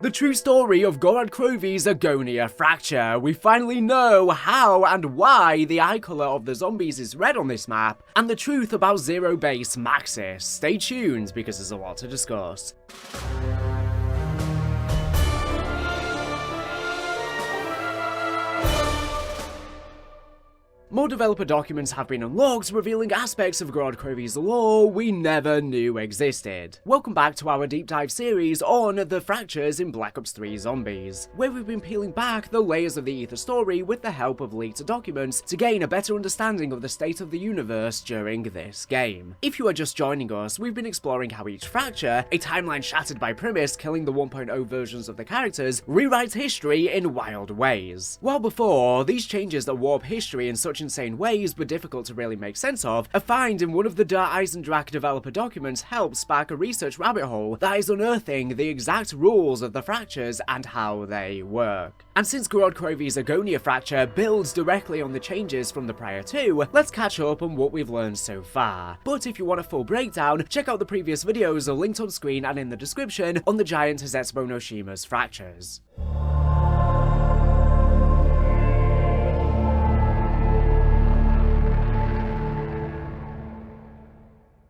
The true story of Gorod Krovi's Agonia fracture. We finally know how and why the eye color of the zombies is red on this map, and the truth about Zero Base Maxis. Stay tuned because there's a lot to discuss. More developer documents have been unlocked, revealing aspects of Gorod Krovi's lore we never knew existed. Welcome back to our deep dive series on the fractures in Black Ops 3 Zombies, where we've been peeling back the layers of the Ether story with the help of leaked documents to gain a better understanding of the state of the universe during this game. If you are just joining us, we've been exploring how each fracture, a timeline shattered by Primus killing the 1.0 versions of the characters, rewrites history in wild ways. While before, these changes that warp history in such insane ways but difficult to really make sense of, a find in one of the Eisendrache developer documents helped spark a research rabbit hole that is unearthing the exact rules of the fractures and how they work. And since Gorod Krovi's Agonia fracture builds directly on the changes from the prior two, let's catch up on what we've learned so far. But if you want a full breakdown, check out the previous videos linked on screen and in the description on the giant ZETSUBOU no SHIMA's fractures.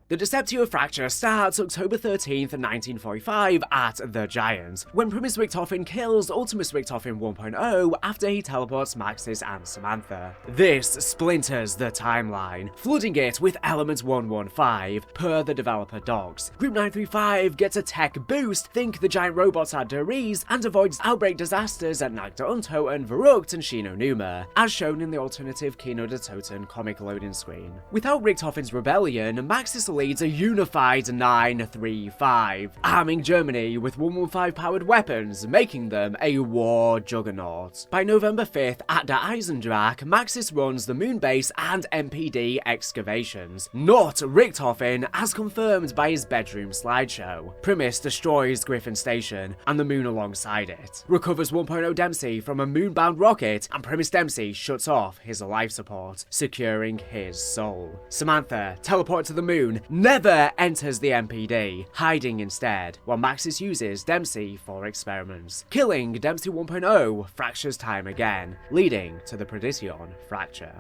The DECEPTIO fracture starts October 13th, 1945 at The Giant, when Primus Richtofen kills Ultimus Richtofen 1.0 after he teleports Maxis and Samantha. This splinters the timeline, flooding it with Element 115, per the developer docs. Group 935 gets a tech boost, think the giant robots at Der REZ, and avoids outbreak disasters at Nacht der Untoten, Verrückt, and Shino Numa, as shown in the alternative Kino Der Toten comic loading screen. Without Richtofen's rebellion, Maxis leads a unified 935, arming Germany with 115-powered weapons, making them a war juggernaut. By November 5th, at der Eisendrache, Maxis runs the moon base and MPD excavations, not Richtofen, as confirmed by his bedroom slideshow. Primus destroys Griffin Station and the moon alongside it, recovers 1.0 Dempsey from a moon-bound rocket, and Primus Dempsey shuts off his life support, securing his soul. Samantha, teleport to the moon, never enters the MPD, hiding instead, while Maxis uses Dempsey for experiments. Killing Dempsey 1.0 fractures time again, leading to the PRODITIONE fracture.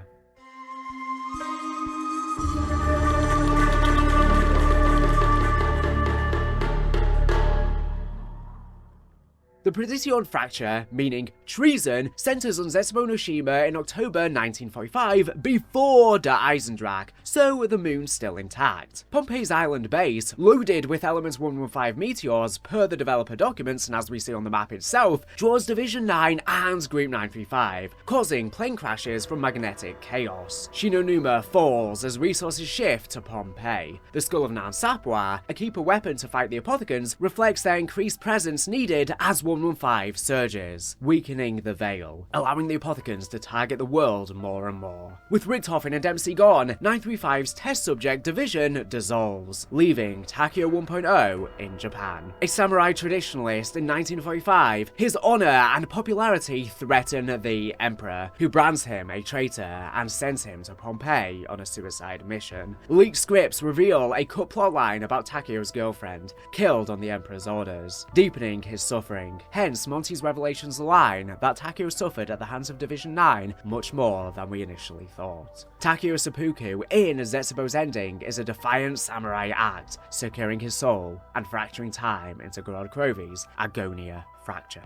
The PRODITIONE fracture, meaning treason, centers on ZETSUBOU no SHIMA in October 1945 before der Eisendrache, so the moon's still intact. Pompeii's island base, loaded with Element 115 meteors per the developer documents and as we see on the map itself, draws Division 9 and Group 935, causing plane crashes from magnetic chaos. Shino Numa falls as resources shift to Pompeii. The skull of S.O.P.H.I.A, a keeper weapon to fight the Apothicons, reflects their increased presence needed as 115 surges, weakening the veil, allowing the Apothicons to target the world more and more. With Richtofen and Dempsey gone, 935's test subject division dissolves, leaving Takeo 1.0 in Japan. A samurai traditionalist in 1945, his honor and popularity threaten the Emperor, who brands him a traitor and sends him to Pompeii on a suicide mission. Leaked scripts reveal a cut plotline about Takeo's girlfriend, killed on the Emperor's orders, deepening his suffering. Hence, Monty's revelations line that Takeo suffered at the hands of Division 9 much more than we initially thought. Takeo seppuku in ZETSUBOU's ending is a defiant samurai act, securing his soul and fracturing time into Gorod Krovi's Agonia fracture.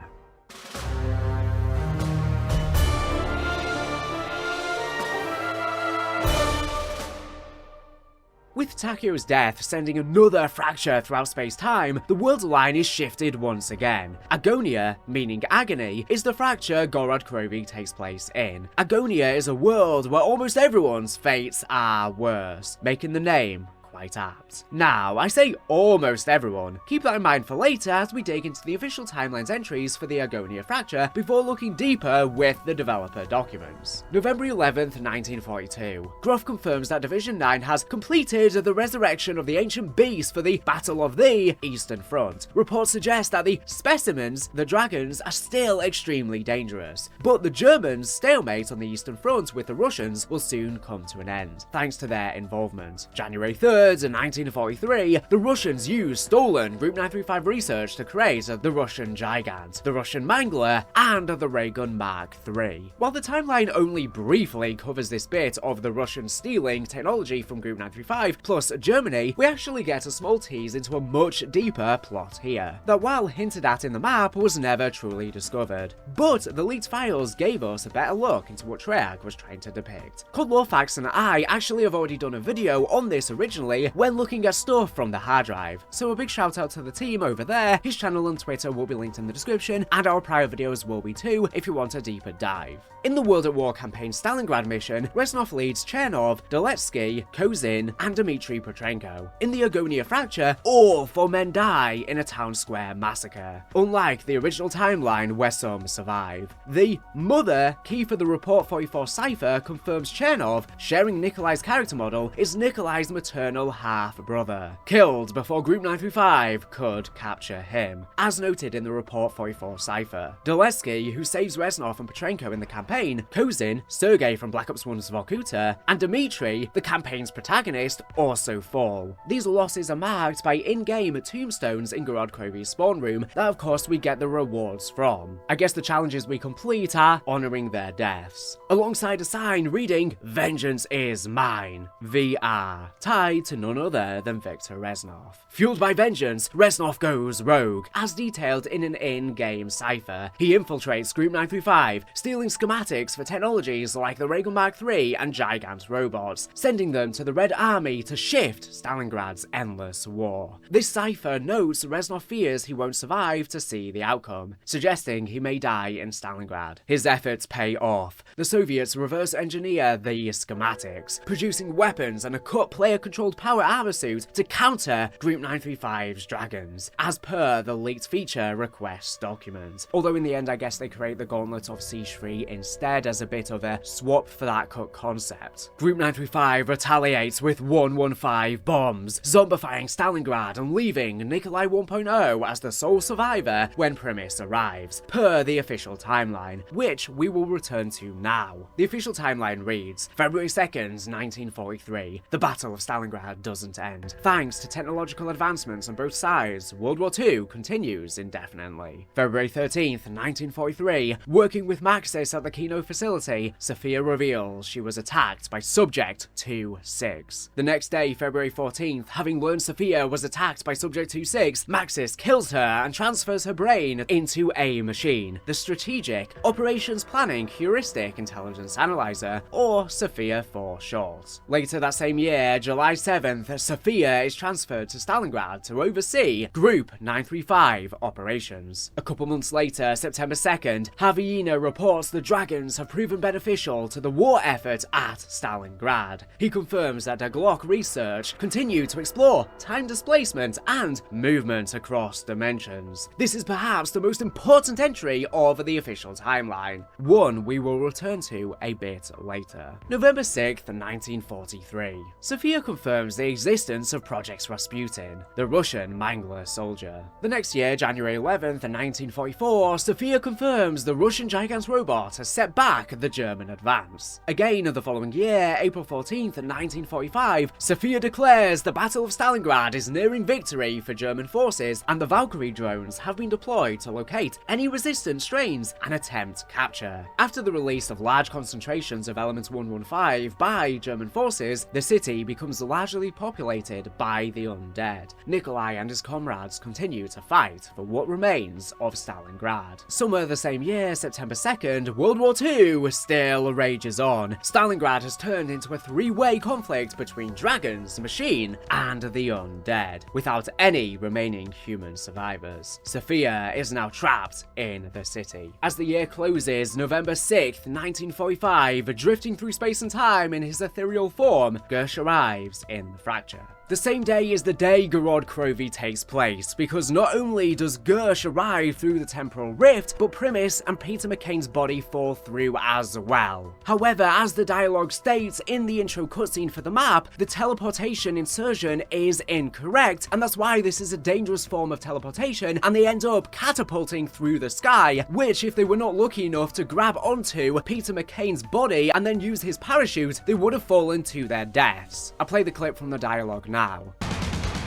With Takeo's death sending another fracture throughout space-time, the world line is shifted once again. Agonia, meaning agony, is the fracture Gorod Krovi takes place in. Agonia is a world where almost everyone's fates are worse, making the name quite apt. Now, I say almost everyone. Keep that in mind for later as we dig into the official timeline's entries for the Agonia fracture before looking deeper with the developer documents. November 11th, 1942. Gruff confirms that Division 9 has completed the resurrection of the ancient beast for the Battle of the Eastern Front. Reports suggest that the specimens, the dragons, are still extremely dangerous, but the Germans' stalemate on the Eastern Front with the Russians will soon come to an end, thanks to their involvement. January 3rd, 3rd, 1943, the Russians used stolen Group 935 research to create the Russian Gigant, the Russian Mangler, and the Ray Gun Mark III. While the timeline only briefly covers this bit of the Russians stealing technology from Group 935 plus Germany, we actually get a small tease into a much deeper plot here, that while hinted at in the map was never truly discovered. But the leaked files gave us a better look into what Treyarch was trying to depict. Codlawfax and I actually have already done a video on this originally when looking at stuff from the hard drive, so a big shout out to the team over there. His channel and Twitter will be linked in the description, and our prior videos will be too if you want a deeper dive. In the World at War campaign Stalingrad mission, Reznov leads Chernov, Doletsky, Kozin, and Dmitry Petrenko. In the Agonia fracture, all 4 men die in a town square massacre, unlike the original timeline where some survive. The mother key for the Report 44 cipher confirms Chernov, sharing Nikolai's character model, is Nikolai's maternal half-brother, killed before Group 935 could capture him, as noted in the Report 44 cipher. Doletsky, who saves Reznov and Petrenko in the campaign, Kozin, Sergei from Black Ops 1's Vorkuta, and Dmitry, the campaign's protagonist, also fall. These losses are marked by in-game tombstones in Gorod Krovi's spawn room that of course we get the rewards from. I guess the challenges we complete are honouring their deaths, alongside a sign reading "Vengeance is mine, VR," tied to none other than Viktor Reznov. Fueled by vengeance, Reznov goes rogue, as detailed in an in-game cipher. He infiltrates Group 935, stealing schematics for technologies like the Ray Gun Mark III and Gigant robots, sending them to the Red Army to shift Stalingrad's endless war. This cipher notes Reznov fears he won't survive to see the outcome, suggesting he may die in Stalingrad. His efforts pay off. The Soviets reverse engineer the schematics, producing weapons and a cut player-controlled power armor suit to counter Group 935's dragons, as per the leaked feature request document. Although in the end I guess they create the Gauntlet of Siege 3 instead as a bit of a swap for that cut concept. Group 935 retaliates with 115 bombs, zombifying Stalingrad and leaving Nikolai 1.0 as the sole survivor when Primus arrives, per the official timeline, which we will return to now. The official timeline reads, February 2nd, 1943. The Battle of Stalingrad doesn't end. Thanks to technological advancements on both sides, World War II continues indefinitely. February 13th, 1943. Working with Maxis at the Kino facility, S.O.P.H.I.A reveals she was attacked by Subject 26. The next day, February 14th, having learned S.O.P.H.I.A was attacked by Subject 26, Maxis kills her and transfers her brain into a machine, the Strategic Operations Planning Heuristic Intelligence Analyzer, or S.O.P.H.I.A for short. Later that same year, July 7th, S.O.P.H.I.A is transferred to Stalingrad to oversee Group 935 operations. A couple months later, September 2nd, Haviyina reports the dragons have proven beneficial to the war effort at Stalingrad. He confirms that the Glock research continued to explore time displacement and movement across dimensions. This is perhaps the most important entry of the official timeline, one we will return to a bit later. November 6th, 1943. S.O.P.H.I.A confirms the existence of Project Rasputin, the Russian Mangler soldier. The next year, January 11th, 1944, S.O.P.H.I.A confirms the Russian Gigant robot has set back the German advance. Again, the following year, April 14th, 1945, S.O.P.H.I.A declares the Battle of Stalingrad is nearing victory for German forces, and the Valkyrie drones have been deployed to locate any resistant strains and attempt capture. After the release of large concentrations of Element 115 by German forces, the city becomes largely populated by the undead. Nikolai and his comrades continue to fight for what remains of Stalingrad. Summer the same year, September 2nd, World War II still rages on. Stalingrad has turned into a three-way conflict between dragons, machine, and the undead, without any remaining human survivors. S.O.P.H.I.A is now trapped in the city. As the year closes, November 6th, 1945, drifting through space and time in his ethereal form, Gersh arrives in the fracture. The same day is the day Gorod Krovi takes place, because not only does Gersh arrive through the temporal rift, but Primus and Peter McCain's body fall through as well. However, as the dialogue states in the intro cutscene for the map, the teleportation insertion is incorrect, and that's why this is a dangerous form of teleportation, and they end up catapulting through the sky, which if they were not lucky enough to grab onto Peter McCain's body and then use his parachute, they would have fallen to their deaths. I'll play the clip from the dialogue now. now.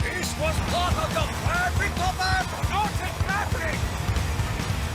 This was part of the plan, Victor, but not happening!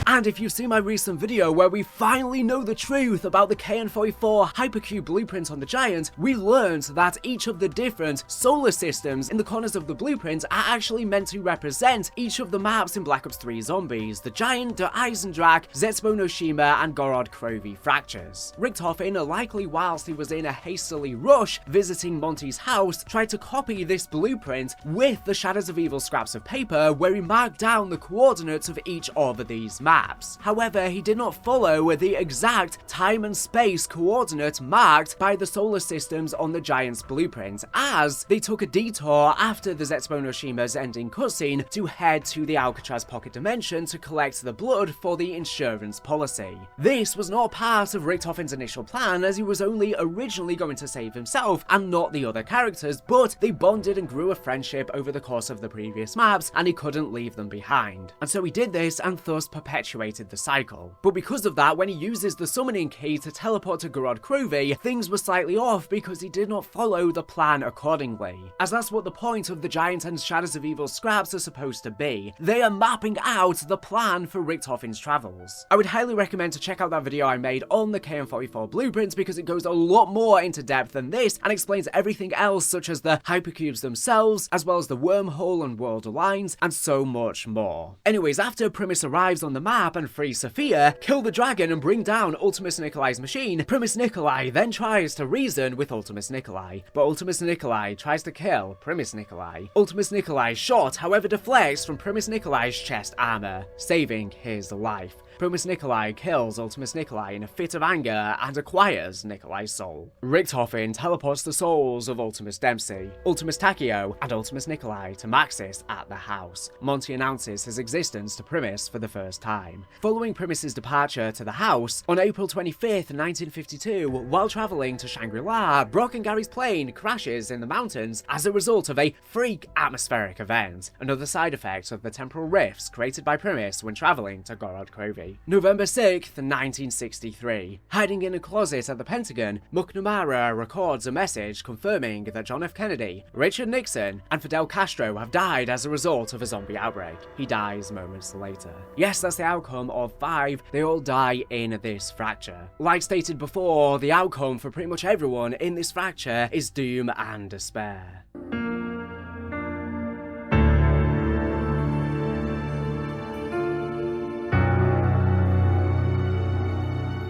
And if you've seen my recent video where we finally know the truth about the KN-44 hypercube blueprint on the Giant, we learned that each of the different solar systems in the corners of the blueprint are actually meant to represent each of the maps in Black Ops 3 Zombies: the Giant, the Eisendrache, ZETSUBOU no SHIMA, and Gorod Krovi fractures. Richtofen, likely whilst he was in a hastily rush visiting Monty's house, tried to copy this blueprint with the Shadows of Evil scraps of paper where he marked down the coordinates of each of these maps. However, he did not follow the exact time and space coordinate marked by the solar systems on the Giant's blueprint, as they took a detour after the ZETSUBOU no SHIMA's ending cutscene to head to the Alcatraz pocket dimension to collect the blood for the insurance policy. This was not part of Richtofen's initial plan, as he was only originally going to save himself and not the other characters, but they bonded and grew a friendship over the course of the previous maps, and he couldn't leave them behind. And so he did this and thus perpetuated the cycle. But because of that, when he uses the summoning key to teleport to Gorod Krovi, things were slightly off because he did not follow the plan accordingly, as that's what the point of the Giant and Shadows of Evil scraps are supposed to be. They are mapping out the plan for Richtofen's travels. I would highly recommend to check out that video I made on the KN-44 blueprints because it goes a lot more into depth than this and explains everything else, such as the hypercubes themselves, as well as the wormhole and world lines, and so much more. Anyways, after Primus arrives on the map and frees Sophia, kill the dragon and bring down Ultimus Nikolai's machine, Primus Nikolai then tries to reason with Ultimus Nikolai, but Ultimus Nikolai tries to kill Primus Nikolai. Ultimus Nikolai's shot, however, deflects from Primus Nikolai's chest armor, saving his life. Primus Nikolai kills Ultimus Nikolai in a fit of anger and acquires Nikolai's soul. Richtofen teleports the souls of Ultimus Dempsey, Ultimus Takeo, and Ultimus Nikolai to Maxis at the house. Monty announces his existence to Primus for the first time. Following Primus's departure to the house, on April 25th, 1952, while traveling to Shangri-La, Brock and Gary's plane crashes in the mountains as a result of a freak atmospheric event, another side effect of the temporal rifts created by Primus when traveling to Gorod Krovi. November 6th, 1963. Hiding in a closet at the Pentagon, McNamara records a message confirming that John F. Kennedy, Richard Nixon, and Fidel Castro have died as a result of a zombie outbreak. He dies moments later. Yes, that's the outcome of 5. They all die in this fracture. Like stated before, the outcome for pretty much everyone in this fracture is doom and despair.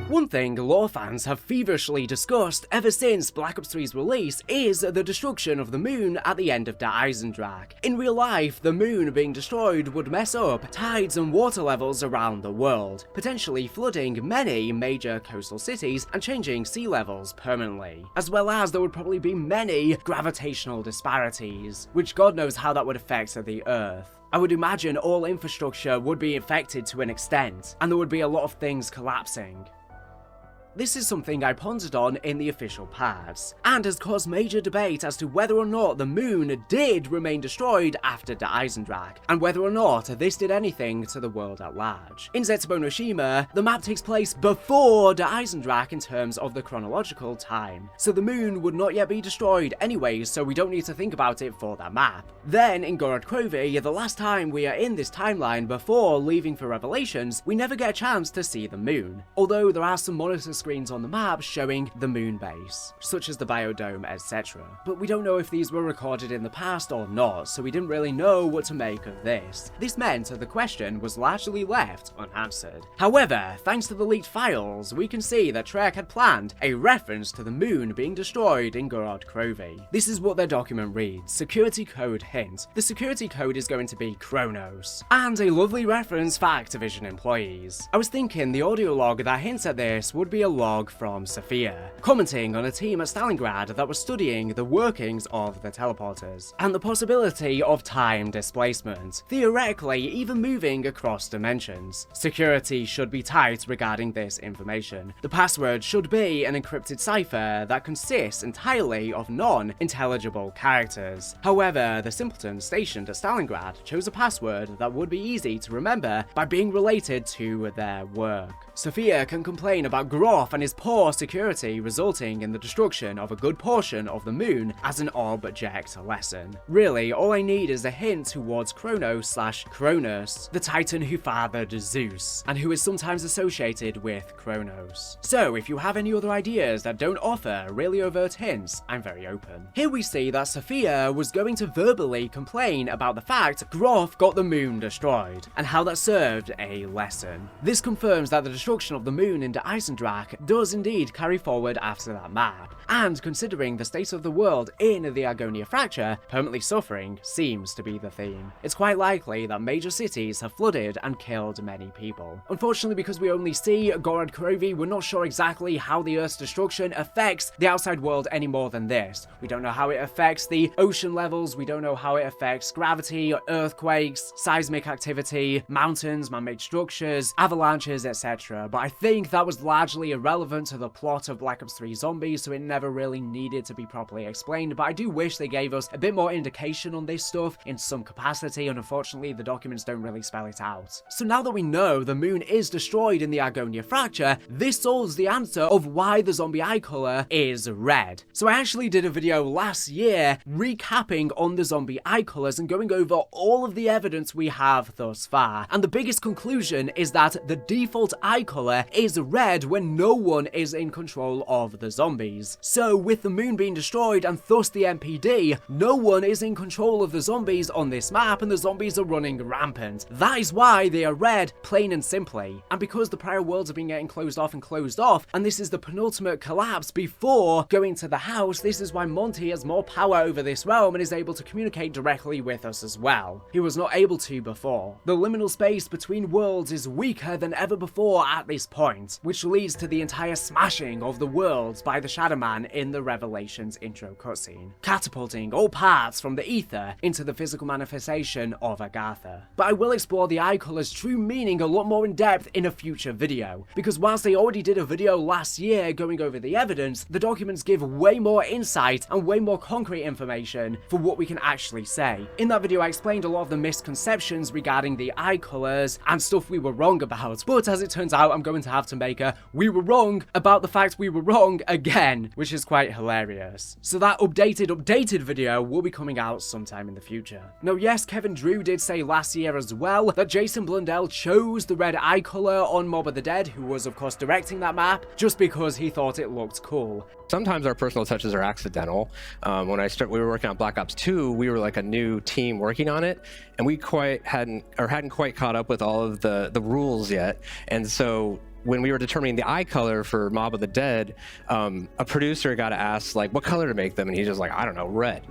One thing lore fans have feverishly discussed ever since Black Ops 3's release is the destruction of the moon at the end of Der Eisendrache. In real life, the moon being destroyed would mess up tides and water levels around the world, potentially flooding many major coastal cities and changing sea levels permanently. As well as there would probably be many gravitational disparities, which God knows how that would affect the Earth. I would imagine all infrastructure would be affected to an extent, and there would be a lot of things collapsing. This is something I pondered on in the official paths, and has caused major debate as to whether or not the moon did remain destroyed after Der Eisendrache, and whether or not this did anything to the world at large. In ZETSUBOU no SHIMA, the map takes place before Der Eisendrache in terms of the chronological time, so the moon would not yet be destroyed anyways, so we don't need to think about it for that map. Then, in Gorod Krovi, the last time we are in this timeline before leaving for Revelations, we never get a chance to see the moon, although there are some monitor screens on the map showing the moon base, such as the biodome, etc. But we don't know if these were recorded in the past or not, so we didn't really know what to make of this. This meant that the question was largely left unanswered. However, thanks to the leaked files, we can see that Treyarch had planned a reference to the moon being destroyed in Gorod Krovi. This is what their document reads: security code hint. The security code is going to be Kronos, and a lovely reference for Activision employees. I was thinking the audio log that hints at this would be a log from Sophia, commenting on a team at Stalingrad that was studying the workings of the teleporters, and the possibility of time displacement, theoretically even moving across dimensions. Security should be tight regarding this information. The password should be an encrypted cipher that consists entirely of non-intelligible characters. However, the simpletons stationed at Stalingrad chose a password that would be easy to remember by being related to their work. Sophia can complain about Gorod Groff and his poor security resulting in the destruction of a good portion of the moon as an object lesson. Really, all I need is a hint towards Kronos, the titan who fathered Zeus, and who is sometimes associated with Kronos. So if you have any other ideas that don't offer really overt hints, I'm very open. Here we see that S.O.P.H.I.A was going to verbally complain about the fact Groff got the moon destroyed, and how that served a lesson. This confirms that the destruction of the moon in the Eisendrache does indeed carry forward after that map, and considering the state of the world in the Agonia fracture, permanently suffering seems to be the theme. It's quite likely that major cities have flooded and killed many people. Unfortunately, because we only see Gorod Krovi, we're not sure exactly how the Earth's destruction affects the outside world any more than this. We don't know how it affects the ocean levels, we don't know how it affects gravity, earthquakes, seismic activity, mountains, man-made structures, avalanches, etc. But I think that was largely irrelevant to the plot of Black Ops 3 Zombies, so it never really needed to be properly explained, but I do wish they gave us a bit more indication on this stuff in some capacity, and unfortunately the documents don't really spell it out. So now that we know the moon is destroyed in the Agonia fracture, this solves the answer of why the zombie eye color is red. So I actually did a video last year recapping on the zombie eye colors and going over all of the evidence we have thus far, and the biggest conclusion is that the default eye color is red when no one is in control of the zombies. So with the moon being destroyed and thus the MPD, no one is in control of the zombies on this map and the zombies are running rampant. That is why they are red, plain and simply. And because the prior worlds have been getting closed off, and this is the penultimate collapse before going to the house, this is why Monty has more power over this realm and is able to communicate directly with us as well. He was not able to before. The liminal space between worlds is weaker than ever before at this point, which leads to the entire smashing of the worlds by the Shadow Man in the Revelations intro cutscene, catapulting all parts from the ether into the physical manifestation of Agatha. But I will explore the eye color's true meaning a lot more in depth in a future video, because whilst they already did a video last year going over the evidence, the documents give way more insight and way more concrete information for what we can actually say. In that video I explained a lot of the misconceptions regarding the eye colors and stuff we were wrong about, but as it turns out I'm going to have to make a we were wrong about the fact we were wrong again, which is quite hilarious. So that updated video will be coming out sometime in the future. Now yes, Kevin Drew did say last year as well that Jason Blundell chose the red eye color on Mob of the Dead, who was of course directing that map, just because he thought it looked cool. Sometimes our personal touches are accidental. When we were working on Black Ops 2, we were like a new team working on it, and we hadn't quite caught up with all of the rules yet. And so when we were determining the eye color for Mob of the Dead, a producer got asked like what color to make them, and he's just like, I don't know, red.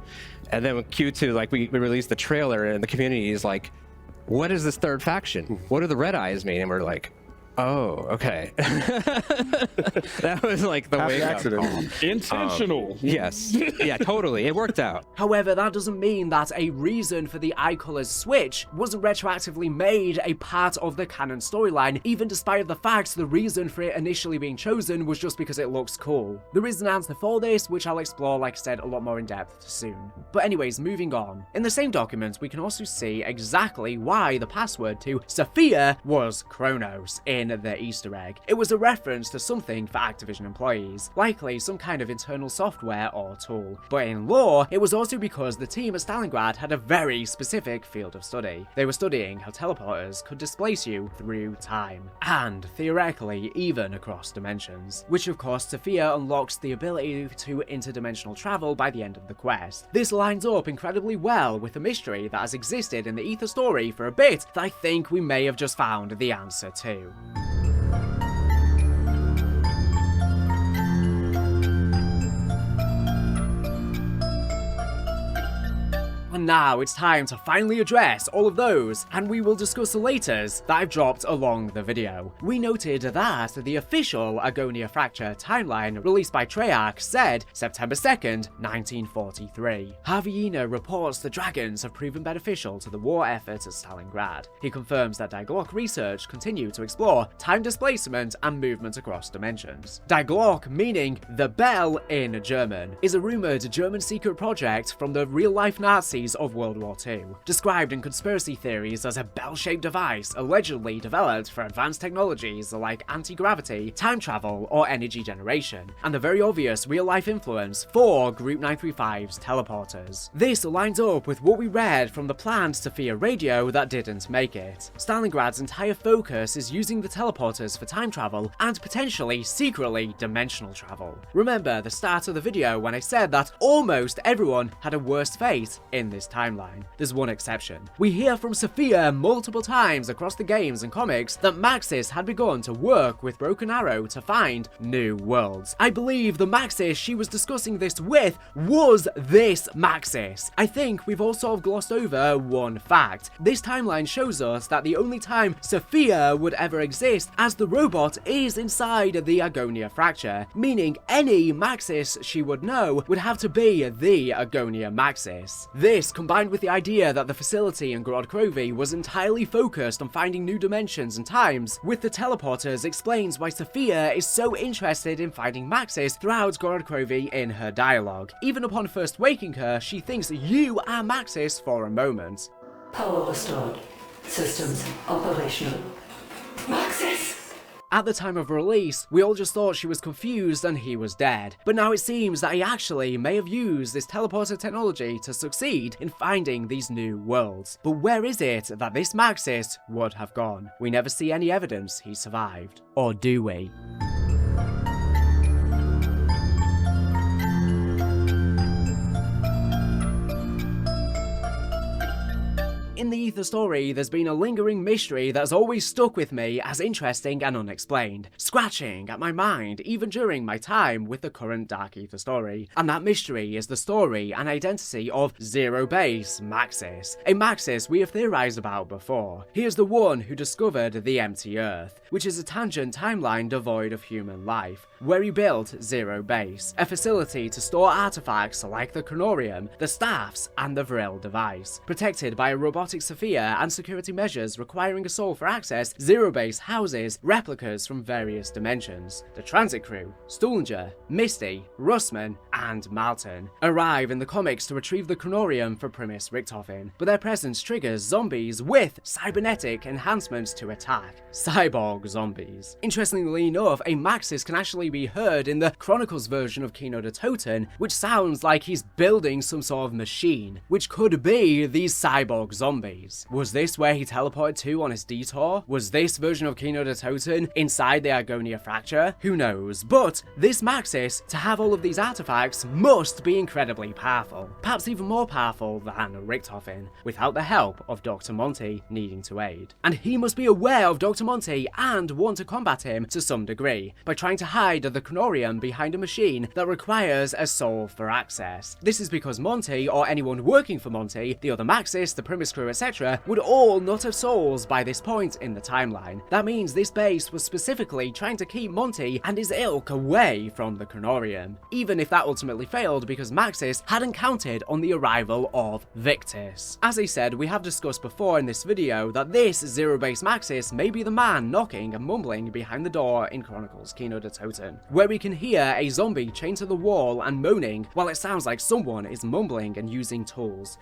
And then with Q2, like we released the trailer, and the community is like, what is this third faction? What do the red eyes mean? And we're like, oh, okay. That was like the way accident. Intentional. Yes. Yeah, totally. It worked out. However, that doesn't mean that a reason for the eye colors switch wasn't retroactively made a part of the canon storyline, even despite the fact the reason for it initially being chosen was just because it looks cool. There is an answer for this, which I'll explore, like I said, a lot more in depth soon. But anyways, moving on. In the same document, we can also see exactly why the password to S.O.P.H.I.A was Kronos in the Easter egg. It was a reference to something for Activision employees, likely some kind of internal software or tool. But in lore, it was also because the team at Stalingrad had a very specific field of study. They were studying how teleporters could displace you through time, and theoretically even across dimensions, which of course S.O.P.H.I.A unlocks the ability to interdimensional travel by the end of the quest. This lines up incredibly well with the mystery that has existed in the Ether story for a bit that I think we may have just found the answer to. And now it's time to finally address all of those, and we will discuss the laters that I've dropped along the video. We noted that the official Agonia Fracture timeline released by Treyarch said September 2nd, 1943. Harveyina reports the dragons have proven beneficial to the war effort at Stalingrad. He confirms that Die Glock research continue to explore time displacement and movement across dimensions. Die Glock, meaning the bell in German, is a rumored German secret project from the real-life Nazis casualties of World War II, described in conspiracy theories as a bell-shaped device allegedly developed for advanced technologies like anti-gravity, time travel, or energy generation, and the very obvious real-life influence for Group 935's teleporters. This lines up with what we read from the planned S.O.P.H.I.A radio that didn't make it. Stalingrad's entire focus is using the teleporters for time travel and potentially secretly dimensional travel. Remember the start of the video when I said that almost everyone had a worse fate in this timeline. There's one exception. We hear from S.O.P.H.I.A multiple times across the games and comics that Maxis had begun to work with Broken Arrow to find new worlds. I believe the Maxis she was discussing this with was this Maxis. I think we've all sort of glossed over one fact. This timeline shows us that the only time S.O.P.H.I.A would ever exist as the robot is inside the Agonia fracture, meaning any Maxis she would know would have to be the Agonia Maxis. This, combined with the idea that the facility in Gorod Krovi was entirely focused on finding new dimensions and times with the teleporters, explains why S.O.P.H.I.A is so interested in finding Maxis throughout Gorod Krovi in her dialogue. Even upon first waking her, she thinks you are Maxis for a moment. Power restored. Systems operational. Maxis! At the time of release, we all just thought she was confused and he was dead. But now it seems that he actually may have used this teleporter technology to succeed in finding these new worlds. But where is it that this Maxis would have gone? We never see any evidence he survived. Or do we? In the Ether story, there's been a lingering mystery that's always stuck with me as interesting and unexplained, scratching at my mind even during my time with the current Dark Ether story. And that mystery is the story and identity of Zero Base Maxis, a Maxis we have theorized about before. He is the one who discovered the Empty Earth, which is a tangent timeline devoid of human life, where he built Zero Base, a facility to store artifacts like the Chronorium, the Staffs, and the Vril device. Protected by a robotic S.O.P.H.I.A and security measures requiring a soul for access, Zero Base houses replicas from various dimensions. The Transit Crew, Stullinger, Misty, Russman, and Malton arrive in the comics to retrieve the Chronorium for Primus Richtofen, but their presence triggers zombies with cybernetic enhancements to attack. Cyborg zombies. Interestingly enough, a Maxis can actually be heard in the Chronicles version of Kino Der Toten, which sounds like he's building some sort of machine, which could be these cyborg zombies. Was this where he teleported to on his detour? Was this version of Kino Der Toten inside the Agonia fracture? Who knows? But this Maxis, to have all of these artifacts, must be incredibly powerful. Perhaps even more powerful than Richtofen, without the help of Dr. Monty needing to aid. And he must be aware of Dr. Monty and want to combat him to some degree, by trying to hide the Chronorium behind a machine that requires a soul for access. This is because Monty, or anyone working for Monty, the other Maxis, the Primus Crew, etc., would all not have souls by this point in the timeline. That means this base was specifically trying to keep Monty and his ilk away from the Chronorium, even if that ultimately failed because Maxis hadn't counted on the arrival of Victus. As I said, we have discussed before in this video that this Zero Base Maxis may be the man knocking and mumbling behind the door in Chronicles Kino Der Toten, where we can hear a zombie chained to the wall and moaning while it sounds like someone is mumbling and using tools.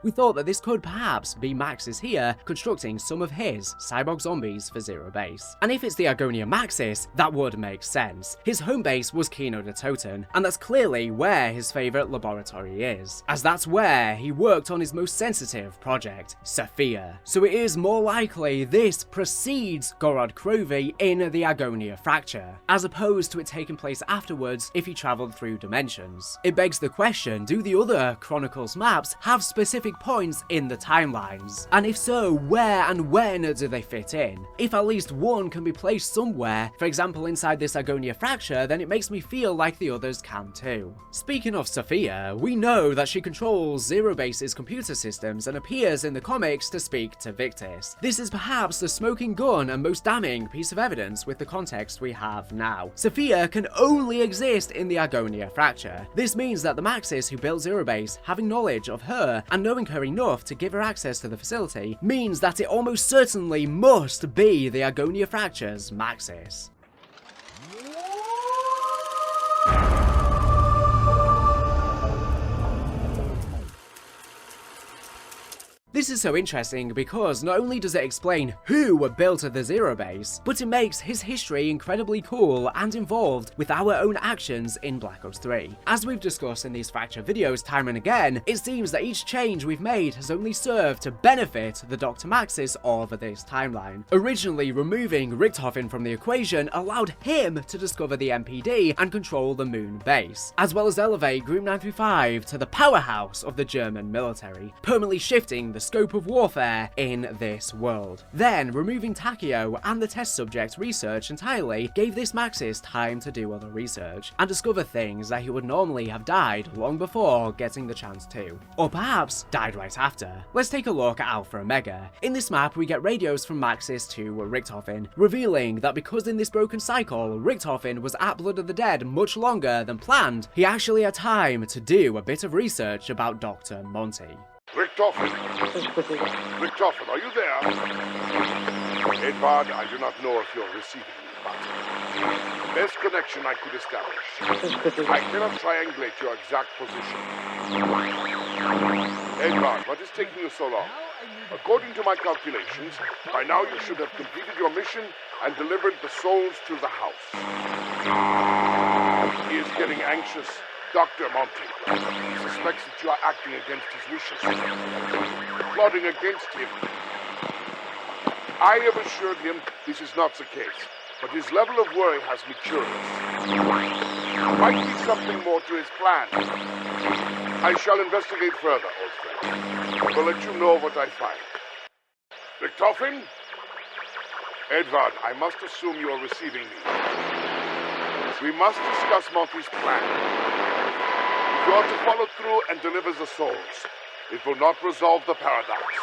We thought that this could perhaps be Maxis here constructing some of his cyborg zombies for Zero Base. And if it's the Agonia Maxis, that would make sense. His home base was Kino Der Toten, and that's clearly where his favourite laboratory is, as that's where he worked on his most sensitive project, S.O.P.H.I.A. So it is more likely this precedes Gorod Krovi in the Agonia fracture, as opposed to it taking place afterwards if he travelled through dimensions. It begs the question, do the other Chronicles maps have specific specific points in the timelines? And if so, where and when do they fit in? If at least one can be placed somewhere, for example inside this Agonia fracture, then it makes me feel like the others can too. Speaking of S.O.P.H.I.A, we know that she controls Zero Base's computer systems and appears in the comics to speak to Victus. This is perhaps the smoking gun and most damning piece of evidence with the context we have now. S.O.P.H.I.A can only exist in the Agonia fracture. This means that the Maxis who built Zero Base, having knowledge of her and knowing her enough to give her access to the facility, means that it almost certainly must be the Agonia fracture's Maxis. This is so interesting because not only does it explain who built the Zero Base, but it makes his history incredibly cool and involved with our own actions in Black Ops 3. As we've discussed in these fracture videos time and again, it seems that each change we've made has only served to benefit the Dr. Maxis of this timeline. Originally removing Richtofen from the equation allowed him to discover the MPD and control the moon base, as well as elevate Group 935 to the powerhouse of the German military, permanently shifting the scope of warfare in this world. Then, removing Takeo and the test subject research entirely gave this Maxis time to do other research and discover things that he would normally have died long before getting the chance to. Or perhaps died right after. Let's take a look at Alpha Omega. In this map, we get radios from Maxis to Richtofen, revealing that because in this broken cycle, Richtofen was at Blood of the Dead much longer than planned, he actually had time to do a bit of research about Dr. Monty. Richtofen! Richtofen, are you there? Edvard, I do not know if you're receiving me, but best connection I could establish. I cannot triangulate your exact position. Edvard, what is taking you so long? According to my calculations, by now you should have completed your mission and delivered the souls to the house. He is getting anxious. Dr. Monty, he suspects that you are acting against his wishes, plotting against him. I have assured him this is not the case, but his level of worry has me curious. There might be something more to his plan. I shall investigate further, old friend. I will let you know what I find. Richtofen? Edvard, I must assume you are receiving me. We must discuss Monty's plan. If you are to follow through and deliver the souls, it will not resolve the paradox.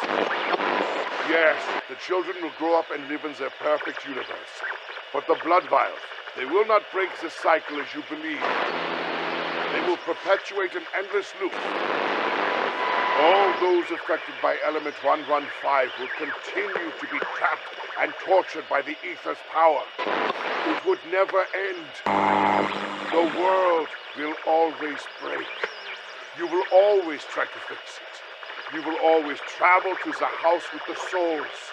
Yes, the children will grow up and live in their perfect universe. But the blood vials, they will not break this cycle as you believe. They will perpetuate an endless loop. All those affected by element 115 will continue to be trapped and tortured by the ether's power. It would never end. The world will always break. You will always try to fix it. You will always travel to the house with the souls.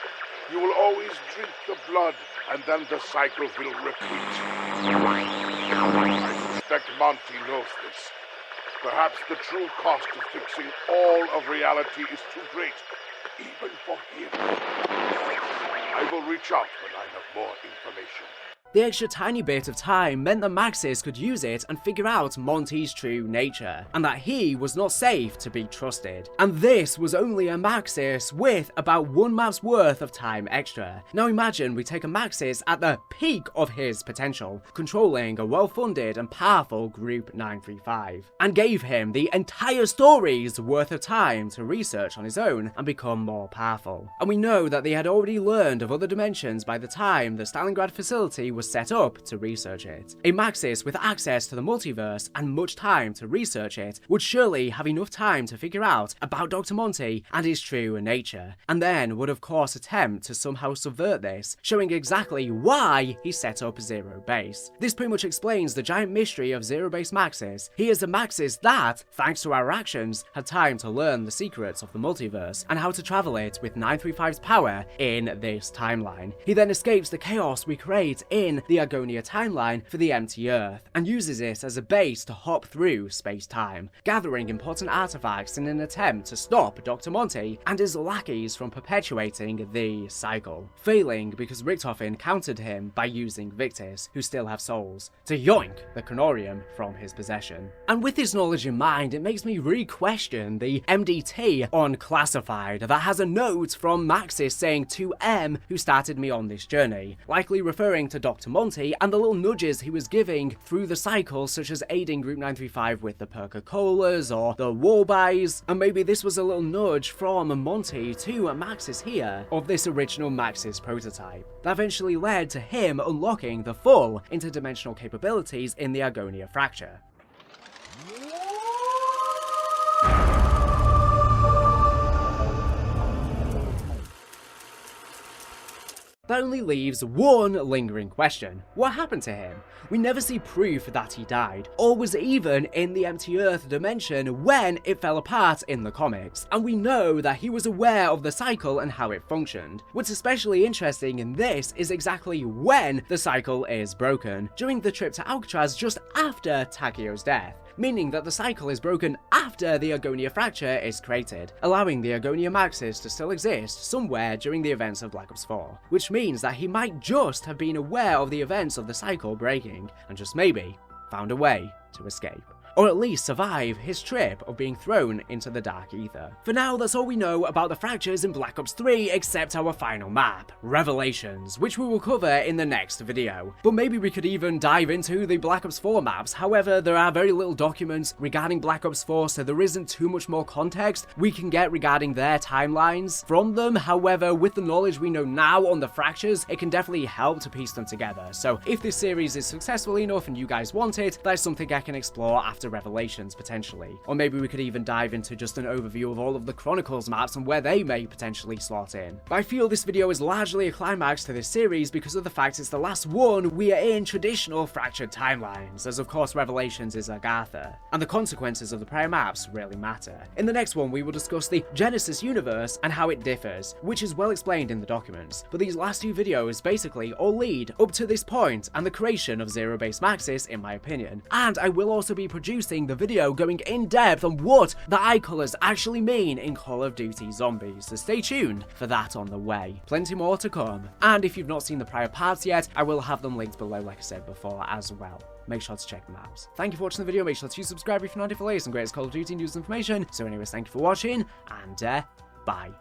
You will always drink the blood, and then the cycle will repeat. I suspect Monty knows this. Perhaps the true cost of fixing all of reality is too great, even for him. I will reach out when I have more information. The extra tiny bit of time meant that Maxis could use it and figure out Monty's true nature, and that he was not safe to be trusted. And this was only a Maxis with about one map's worth of time extra. Now imagine we take a Maxis at the peak of his potential, controlling a well-funded and powerful Group 935, and gave him the entire story's worth of time to research on his own and become more powerful. And we know that they had already learned of other dimensions by the time the Stalingrad facility was set up to research it. A Maxis with access to the multiverse and much time to research it would surely have enough time to figure out about Dr. Monty and his true nature, and then would of course attempt to somehow subvert this, showing exactly why he set up Zero Base. This pretty much explains the giant mystery of Zero Base Maxis. He is a Maxis that, thanks to our actions, had time to learn the secrets of the multiverse and how to travel it with 935's power in this timeline. He then escapes the chaos we create in in the Agonia timeline for the empty Earth, and uses it as a base to hop through space-time, gathering important artifacts in an attempt to stop Dr. Monty and his lackeys from perpetuating the cycle, failing because Richtofen countered him by using Victus, who still have souls, to yoink the Chronorium from his possession. And with this knowledge in mind, it makes me re-question the MDT on Classified that has a note from Maxis saying to M, who started me on this journey, likely referring to Dr. Monty and the little nudges he was giving through the cycle, such as aiding Group 935 with the Perca-Colas or the Warbuys, and maybe this was a little nudge from Monty to Maxis here of this original Maxis prototype that eventually led to him unlocking the full interdimensional capabilities in the Agonia fracture. That only leaves one lingering question. What happened to him? We never see proof that he died, or was even in the Empty Earth dimension when it fell apart in the comics, and we know that he was aware of the cycle and how it functioned. What's especially interesting in this is exactly when the cycle is broken, during the trip to Alcatraz just after Takio's death, meaning that the cycle is broken after the Agonia fracture is created, allowing the Agonia Maxis to still exist somewhere during the events of Black Ops 4, which means that he might just have been aware of the events of the cycle breaking, and just maybe found a way to escape. Or at least survive his trip of being thrown into the dark ether. For now, that's all we know about the fractures in Black Ops 3 except our final map, Revelations, which we will cover in the next video. But maybe we could even dive into the Black Ops 4 maps. However, there are very little documents regarding Black Ops 4, so there isn't too much more context we can get regarding their timelines from them. However, with the knowledge we know now on the fractures, it can definitely help to piece them together. So if this series is successful enough and you guys want it, that's something I can explore after Revelations potentially. Or maybe we could even dive into just an overview of all of the Chronicles maps and where they may potentially slot in. But I feel this video is largely a climax to this series because of the fact it's the last one we are in traditional fractured timelines, as of course Revelations is Agatha, and the consequences of the prior maps really matter. In the next one we will discuss the Genesis universe and how it differs, which is well explained in the documents, but these last two videos basically all lead up to this point and the creation of Zero-Base Maxis in my opinion, and I will also be producing the video going in depth on what the eye colors actually mean in Call of Duty Zombies, so stay tuned for that on the way. Plenty more to come, and if you've not seen the prior parts yet, I will have them linked below like I said before as well. Make sure to check them out. Thank you for watching the video, make sure to subscribe if you're not for the latest and greatest Call of Duty news and information. So anyways, thank you for watching, and bye.